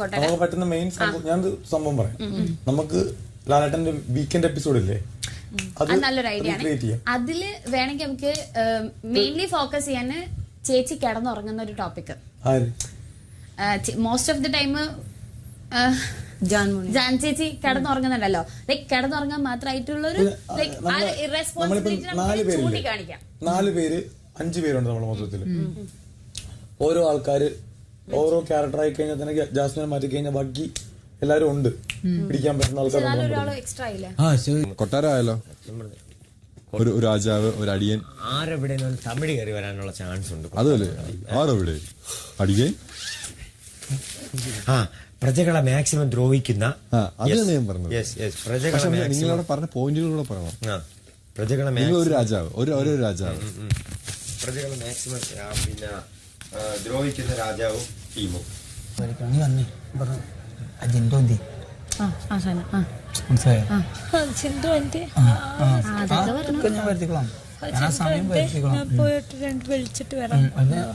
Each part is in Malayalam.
നമുക്ക് പറ്റുന്ന മെയിൻ സംഭവം ഞാൻ സംഭവം പറയാം. നമുക്ക് ലാലേട്ടന്റെ വീക്കെൻഡ് എപ്പിസോഡ് ഇല്ലേ, അത് നല്ലൊരു ഐഡിയ ആണ്. അതില് വേണമെങ്കിൽ നമുക്ക് മെയിൻലി ഫോക്കസ് ചെയ്യാൻ ചേച്ചി കിടന്നുറങ്ങുന്ന ഒരു topic. Most of the time Jan ചേച്ചി കിടന്നുറങ്ങുന്നുണ്ടല്ലോ. ലൈക് കിടന്നുറങ്ങാൻ മാത്രമായിട്ടുള്ള ഒരു ചൂണ്ടിക്കാണിക്കാം. 4 പേര് 5 പേരുണ്ട് നമ്മുടെ മൊത്തത്തില്. ഓരോ ആൾക്കാര് ഓരോ ക്യാരക്ടർ ആയി കഴിഞ്ഞാൽ തന്നെ ജാസ്മിനെ മാറ്റി കഴിഞ്ഞാൽ ബാക്കി എല്ലാരും ഉണ്ട്, പിടിക്കാൻ പറ്റുന്ന ആൾക്കാർ. കൊട്ടാരമായല്ലോ, ഒരു രാജാവ്, ഒരു അടിയൻ. ആരെവിടെ തമിഴ് കയറി വരാനുള്ള ചാൻസ് ഉണ്ട്. അതല്ലേ ആരെവിടെ അടിയൻ? പ്രജകളെ മാക്സിമം ദ്രോഹിക്കുന്ന. അതാണ് ഞാൻ പറഞ്ഞത്. നിങ്ങളവിടെ പറഞ്ഞ പോയിന്റുകളൂടെ പറയണം. പ്രജകളെ ഒരു രാജാവ്, ഒരു രാജാവ്, പ്രജകളെ മാക്സിമം പിന്നെ ദ്രോഹിക്കുന്ന രാജാവും ടീമും.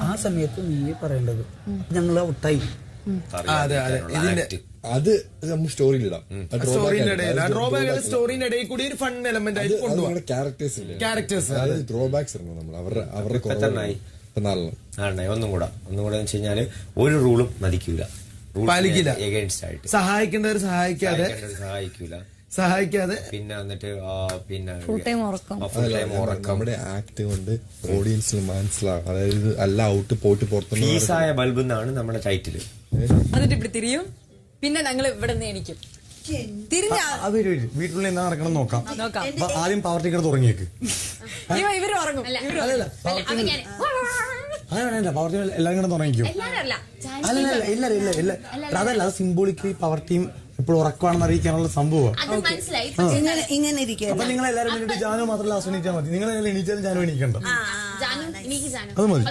ആ സമയത്ത് നീ പറയേണ്ടത് ഞങ്ങൾ ഔട്ടായി. അത് നമ്മൾ സ്റ്റോറിയിലിടാം. സ്റ്റോറിന്റെ ഇടയിൽ കൂടി ഒരു ഫൺ എലമെന്റ് ആയിട്ട് കൊണ്ടുപോകും. ക്യാരക്ടേഴ്സ് ഡ്രോബാക്സ് ഇറങ്ങും നമ്മൾ അവരുടെ ഒന്നും കൂടെ വെച്ച് കഴിഞ്ഞാല് ഒരു റൂളും പാലിക്കില്ല. എഗൈൻസ്റ്റ് ആയിട്ട് സഹായിക്കേണ്ടവർ സഹായിക്കാതെ പിന്നെ വന്നിട്ട് പിന്നെ നമ്മുടെ ആക്ട് കൊണ്ട് ഓഡിയൻസിന് മനസ്സിലാവും. അതായത് അല്ല ഔട്ട് പോയിട്ട് പുറത്തു ഫീസായ ബൾബ് എന്നാണ് നമ്മുടെ ടൈറ്റില്. എന്നിട്ട് ഇവിടെ തിരിയും, പിന്നെ ഞങ്ങൾ ഇവിടെ നിന്ന് എണീക്കും. വീട്ടിലുള്ള എന്താ നടക്കണം നോക്കാം. ആദ്യം പവർ ടീക്കർ തുടങ്ങിയേക്ക്. ഇവര് ഉറങ്ങും. അങ്ങനെ പവർ ടീം എല്ലാരും കൂടെ തുടങ്ങിക്കോ. ഇല്ല അതല്ല, അത് സിംബോളിക്കലി പവർ ടീം ഇപ്പോൾ ഉറക്കമാണെന്ന് അറിയിക്കാനുള്ള സംഭവമാണ്. അപ്പൊ നിങ്ങൾ എല്ലാവരും വേണ്ടിട്ട് ജാനു മാത്രമല്ല ആസ്വദിച്ചാൽ മതി. നിങ്ങൾ എണീച്ചാലും ജാനു എണീക്കണ്ട. അത് മതി.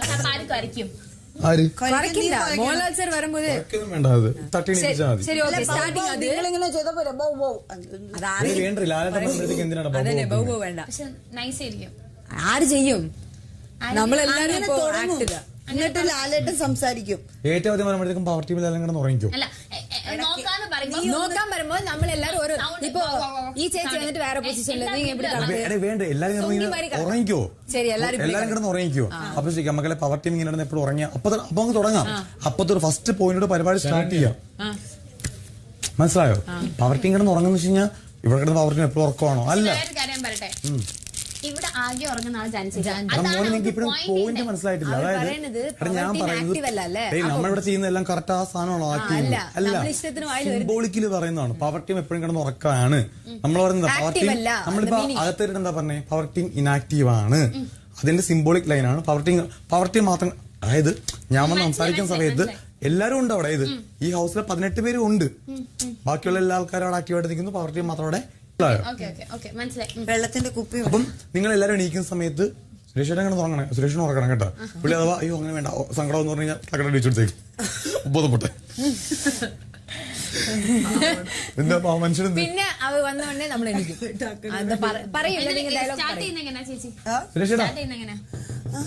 വേണ്ട, അത് തട്ടി എണീച്ചാൽ മതി. വേണ്ട ലാലേട്ടൻ എന്തിനാണ് ആര് ചെയ്യും? നമ്മളെല്ലാരും എന്നിട്ട് ലാലേട്ടൻ സംസാരിക്കും. ഏറ്റവും ആദ്യം പറയുമ്പോഴത്തേക്കും പവർ ടീമിൽ എല്ലാം കൂടെ ഉറങ്ങിക്കും. നോക്കാൻ വരുമ്പോ നമ്മളെല്ലാരും ഓരോ, ഇപ്പൊ ഈ ചേച്ചി വന്നിട്ട് വേറെ പൊസിഷനിൽ വേണ്ട എല്ലാരും ഉറങ്ങിക്കോ. ശരി, എല്ലാരും കിടന്ന് ഉറങ്ങിക്കോ. അപ്പൊ ശരിക്കും മക്കളെ പവർ ടീം ഇങ്ങനെ എപ്പോഴും ഉറങ്ങിയ അപ്പൊ അങ്ങ് തുടങ്ങാം. അപ്പത്തെ ഒരു ഫസ്റ്റ് പോയിന്റോട് പരിപാടി സ്റ്റാർട്ട് ചെയ്യാം. മനസ്സിലായോ? പവർ ടീം കിടന്ന് ഉറങ്ങുന്ന വെച്ച് കഴിഞ്ഞാൽ ഇവിടെ കിടന്ന് പവർ ടീം എപ്പോഴും ഉറക്കമാണോ? അല്ല, ഇവിടെ ആകെ ഉറങ്ങുന്ന ആൾ മോനെ നിങ്ങൾക്ക് ഇപ്പോഴും പോയിന്റ് മനസ്സിലായിട്ടില്ല. അതായത് ഞാൻ പറയുന്നത് നമ്മളിവിടെ ചെയ്യുന്ന എല്ലാം കറക്റ്റ് ആ സാധനമാണോ ആക്റ്റീവ്? അല്ല, സിംബോളിക്കല് പറയുന്നതാണ്. പവർ ടീം എപ്പോഴും കിടന്ന് ഉറക്കാണ്. നമ്മൾ പറയുന്നത് പവർ ടീം, നമ്മളിപ്പോ അകത്തേറ്റ് എന്താ പറഞ്ഞേ, പവർ ടീം ഇനാക്റ്റീവ് ആണ്. അതിന്റെ സിംബോളിക് ലൈനാണ് പവർ ടീം മാത്രം. അതായത് ഞാൻ വന്ന് സംസാരിക്കുന്ന സമയത്ത് എല്ലാരും ഉണ്ട് അവിടെ. ഇത് ഈ ഹൗസിലെ 18 പേരും ഉണ്ട്. ബാക്കിയുള്ള എല്ലാ ആൾക്കാരും അവിടെ ആക്റ്റീവായിട്ട് നിൽക്കുന്നു. പവർ ടീം മാത്രം അവിടെ. വെള്ളത്തിന്റെ കുപ്പി. അപ്പം നിങ്ങൾ എല്ലാവരും എണീക്കുന്ന സമയത്ത് സുരേഷേട്ടൻ അങ്ങനെ തുടങ്ങണേ, സുരേഷിനെ ഉറക്കണം കേട്ടോ. പുള്ളി അഥവാ അയ്യോ അങ്ങനെ വേണ്ട സങ്കടം എന്ന് പറഞ്ഞു കഴിഞ്ഞാൽ തക്കട അടിച്ചെടുത്തേക്ക് ബോധപ്പെട്ടെ. എന്താ മനുഷ്യൻ പിന്നെ അവ വന്നുകൊണ്ടേ നമ്മൾ എണീക്കും.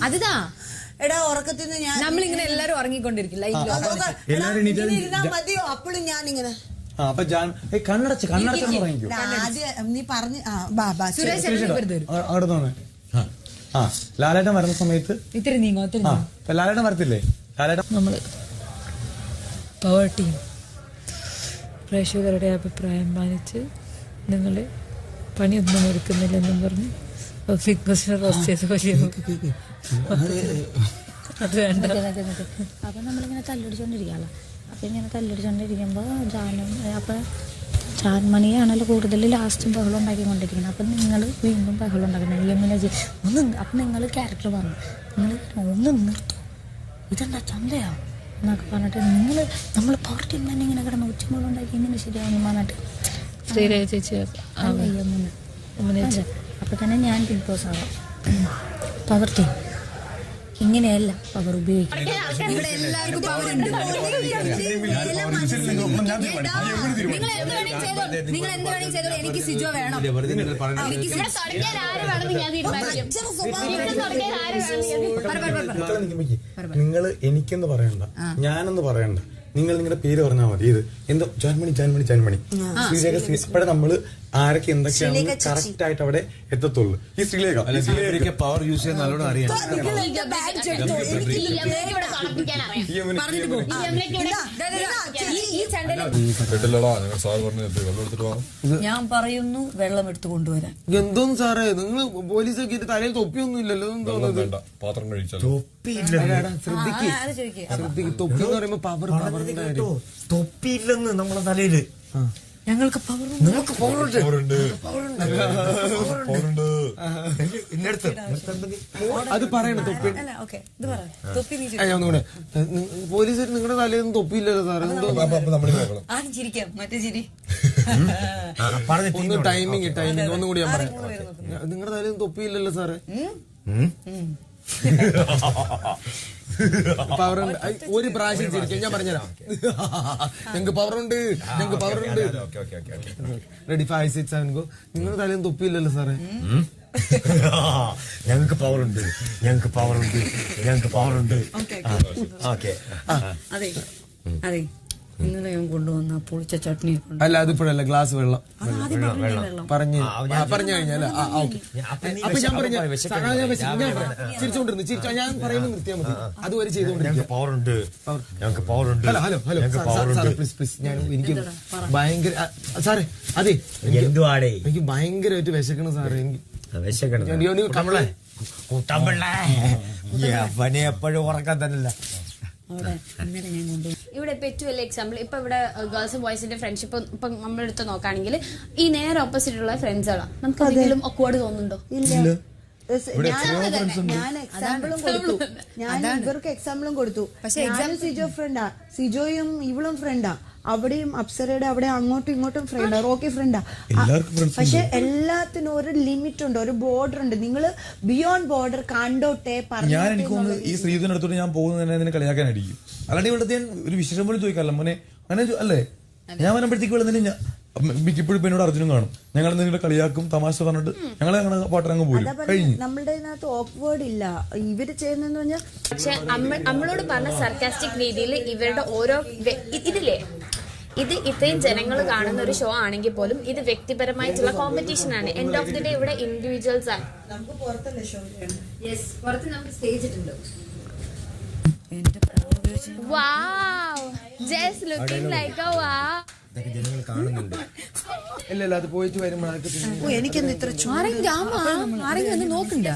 അതുതാ എടാ ഉറക്കത്തിൽ നിന്ന് നമ്മളിങ്ങനെ എല്ലാരും ഉറങ്ങിക്കൊണ്ടിരിക്കും. മതിയോ? അപ്പോഴും ഞാനിങ്ങനെ അപ്പൊ കണ്ണടച്ച് തുടങ്ങിക്കോ. നീ പറഞ്ഞു അങ്ങോട്ട് തോന്നേ. ലാലേട്ടൻ വരുന്ന സമയത്ത് ഇത്തിരി നീങ്ങോ. ലാലേട്ടൻ വരത്തില്ലേ? ലാലേട്ടൻ നമ്മള് പവർ ടീം പ്രേക്ഷകരുടെ അഭിപ്രായം മാനിച്ച് നിങ്ങൾ പണിയൊന്നും ഒരുക്കുന്നില്ലെന്നും പറഞ്ഞ് ബിഗ് ബോസിനെ റോസ്റ്റ് ചെയ്ത് പോലെ അത് വേണ്ട. അപ്പൊ നമ്മളിങ്ങനെ തല്ലടിച്ചോണ്ടിരിക്കാമല്ലോ. അപ്പൊ ഇങ്ങനെ തല്ലടിച്ചോണ്ടിരിക്കുമ്പോൾ അപ്പൊ ചാൻമണിയാണല്ലോ കൂടുതൽ ലാസ്റ്റ് ബഹളം ഉണ്ടാക്കിക്കൊണ്ടിരിക്കുന്നത്. അപ്പം നിങ്ങൾ വീണ്ടും ബഹളം ഉണ്ടാക്കുന്നത് എങ്ങനെ ചെയ്യും? അപ്പം നിങ്ങൾ ക്യാരക്ടർ പറഞ്ഞു, നിങ്ങൾ ഒന്ന് നിർത്തും, ഇതെന്താ ചന്തയാ എന്നൊക്കെ പറഞ്ഞിട്ട് നമ്മൾ പവർ ടീം തന്നെ ഇങ്ങനെ കിടന്ന് ഉച്ചമൂളം ഉണ്ടാക്കി ഇങ്ങനെ ശരിയാവും പറഞ്ഞിട്ട് അപ്പൊ തന്നെ ഞാൻ ബിഗ് ബോസ് ആവാം. പവർ ടീം ഇങ്ങനെയല്ല പവർ ഉപയോഗിക്കും. ഇവിടെ എല്ലാവർക്കും പവർ ഉണ്ട്. നിങ്ങൾ എന്ത് വേണമെങ്കിൽ ചെയ്തോ. എനിക്ക് സിജോ വേണം. നിങ്ങൾ എനിക്കെന്ന് പറയണ്ട, ഞാനെന്ന് പറയണ്ട. നിങ്ങൾ നിങ്ങളുടെ പേര് പറഞ്ഞാൽ മതി. ഇത് എന്തോ ജാൻമണി ശ്രീലേഖ അപ്പോഴെ നമ്മള് ആരൊക്കെ എന്തൊക്കെയാണ് കറക്റ്റ് ആയിട്ട് അവിടെ എത്തത്തുള്ളൂ. ഈ ശ്രീലേഖ പവർ യൂസ് ചെയ്യാൻ നല്ലോണം അറിയാം. ഞാൻ പറയുന്നു വെള്ളം എടുത്തു കൊണ്ടുവരാൻ. എന്തോന്ന് സാറേ നിങ്ങൾ പോലീസൊക്കെ തലയിൽ തൊപ്പിയൊന്നും ഇല്ലല്ലോ. പാത്രം കഴിച്ചാൽ ശ്രദ്ധിക്ക് തൊപ്പി എന്ന് പറയുമ്പോ പവർ തൊപ്പിയില്ലെന്ന് നമ്മളെ തലയില്. ഞങ്ങൾക്ക് പവർ അത് പറയണ തൊപ്പി. തൊപ്പി പോലീസുകാർ നിങ്ങളുടെ തലയിൽ തൊപ്പിയില്ലല്ലോ സാറേ. എന്തോ ആദ്യം ചിരിക്കാം, മറ്റേ ചിരി. ഒന്ന് ടൈമിങ് ഒന്നും കൂടി ഞാൻ പറയാം. നിങ്ങളുടെ തലയിൽ തൊപ്പിയില്ലല്ലോ സാറേ. പവർ ഉണ്ട്. ഒരു പ്രാവശ്യം ചിരിക്കാം, ഞാൻ പറഞ്ഞുതരാം. ഞങ്ങക്ക് പവറുണ്ട്. Ready 5 6 7 go. നിങ്ങളുടെ തലയിൽ തൊപ്പിയില്ലല്ലോ സാറേ. ഞങ്ങൾക്ക് പവറുണ്ട്. അതെ അതെ, ഇന്നലെ ഞാൻ കൊണ്ടുവന്ന പുളിച്ച ചട്നി. അല്ല അതിപ്പോഴല്ല, ഗ്ലാസ് വെള്ളം പറഞ്ഞു കഴിഞ്ഞാൽ അപ്പൊ ഞാൻ പറഞ്ഞു ചിരിച്ചോണ്ടിരുന്നു. ഞാൻ പറയുമ്പോൾ നിർത്തിയാൽ മതി. അതുവരെ ചെയ്തോണ്ടിരിക്കും. ഹലോ പ്ലീസ് ഞാൻ എനിക്ക് ഭയങ്കര സാറേ അതെ എനിക്ക് ഭയങ്കരമായിട്ട് വിശക്കണം സാറേ. എനിക്ക് എപ്പോഴും ഉറക്കാൻ തന്നെയല്ല. ഇവിടെ ഇപ്പൊ ഏറ്റവും വലിയ എക്സാമ്പിൾ ഇപ്പൊ ഇവിടെ ഗേൾസും ബോയ്സിന്റെ ഫ്രണ്ട്ഷിപ്പ് ഇപ്പൊ നമ്മളെടുത്ത് നോക്കുകയാണെങ്കിൽ ഈ നേരെ ഓപ്പോസിറ്റ് ഉള്ള ഫ്രണ്ട്സുകളാണ്. നമുക്ക് എന്തെങ്കിലും ഒക്വേർഡ് തോന്നുന്നുണ്ടോ? ഞാൻ എക്സാമ്പിളും കൊടുത്തു. ഞാൻ ഇവർക്ക് എക്സാമ്പിളും കൊടുത്തു. പക്ഷെ സിജോ ഫ്രണ്ടാ, സിജോയും ഇവളും ഫ്രണ്ടാ. അവിടെയും അപ്സരയുടെ അവിടെ അങ്ങോട്ടും ഇങ്ങോട്ടും ഫ്രണ്ടാ, റോക്കി ഫ്രണ്ടാ. പക്ഷെ എല്ലാത്തിനും ഒരു ലിമിറ്റ് ഉണ്ട്, ഒരു ബോർഡർ ഉണ്ട്. നിങ്ങൾ ബിയോണ്ട് ബോർഡർ കണ്ടോട്ടെ പറഞ്ഞു. എനിക്ക് തോന്നുന്നു ഈ ശ്രീധുവിന്റെ അടുത്തോട്ട് ഞാൻ പോകുന്നതിനെ കളിയാക്കാനായിരിക്കും. അല്ലാണ്ട് ഇവിടുത്തെ ഞാൻ ഒരു വിശേഷം പോലും ചോദിക്കാറില്ല മോനെ അങ്ങനെ അല്ലേ. ഞാൻ വരുമ്പോഴത്തേക്ക് വിളുന്നതിന് ഇപ്പോഴും എന്നോട് അർജുനും കാണും. ഞങ്ങൾ എന്തെങ്കിലും കളിയാക്കും, തമാശ പറഞ്ഞിട്ട് ഞങ്ങളെ പാട്ടങ്ങ് പോരും. നമ്മളുടെ ഇതിനകത്ത് ഓക്വേർഡ് ഇല്ല. ഇവര് ചെയ്യുന്നതെന്ന് പറഞ്ഞാൽ പക്ഷെ നമ്മളോട് പറഞ്ഞ സർക്കാസ്റ്റിക് രീതിയിൽ ഇവരുടെ ഓരോ ഇതില്ലേ, ഇത് ഇത്രയും ജനങ്ങൾ കാണുന്ന ഒരു ഷോ ആണെങ്കിൽ പോലും ഇത് വ്യക്തിപരമായിട്ടുള്ള കോമ്പറ്റീഷൻ ആണ്. എൻഡ് ഓഫ് ദി ഡേ ഇവിടെ ഇൻഡിവിജ്വൽസ് ആണ്. നമുക്ക് പുറത്തല്ലേ ഷോ ചെയ്യണം. പുറത്ത് നമുക്ക് സ്റ്റേജ് ഇട്ടുണ്ട്. Wow, just looking like a wow. ഇല്ല അത് പോയിട്ട് വരുമ്പോൾ എനിക്കെന്ത് ഇത്ര ആരെങ്കിലും നോക്കണ്ട.